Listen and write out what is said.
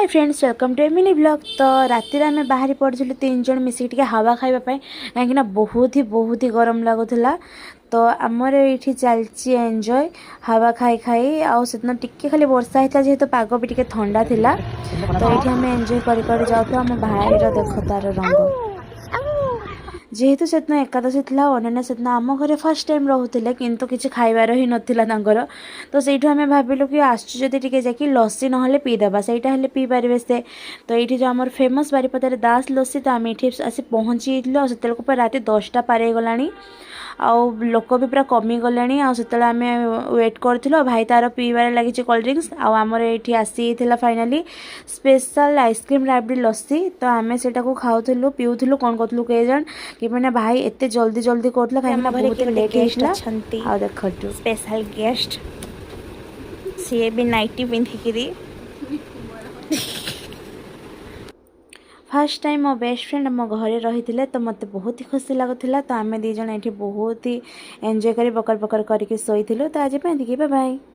Hi friends welcome to a mini blog. तो राति आम बाहरी पड़ू तीन जन मिसिक हावा खावाई कहीं बहुत ही गरम लगुला। तो आमर ये चलती एंजॉय हावा खाई खाई आदन टिके खाली वर्षा होता जेहेतु पाग भी टे ठंडा थिला। तो ये आम एंजॉय कर जाऊ आम भाईर देख तार रंग जेहेतु से एकादशी था अनन्या से आम घरे फर्स्ट टाइम रोते किंतु किसी खाइबार ही नाला। तो सहीठू आम भाविलु कि आसुदी जाकि लस्सी ना पीदेबा सहीटा हेल्ले पी पारे से। तो ये जो आम फेमस बारिपदार दास लस्सी तो आम ये आसी पहुँची से रात 10टा पार गला लोक भी पूरा कमी गले आम वेट करूँ भाई तार पीबार लगी कोल्ड ड्रिंक्स आमर ये आसी फाइनाली स्पेशल आइसक्रीम राबड़ी लस्सी। तो आम से खाऊलु पीऊलु कौन करूँ कह कि मैंने भाई एत जल्दी जल्दी करूला कहीं लेट होता देख स्पेशल गेस्ट सी भी नाइटी पिंधिकी फर्स्ट टाइम मो बेस्ट फ्रेंड मो घरे रही तो मत बहुत ही खुशी लगुला। तो आम दीज ये बहुत ही एंजॉय कर बकर बकर करके शोलु। तो आज बाय बाय।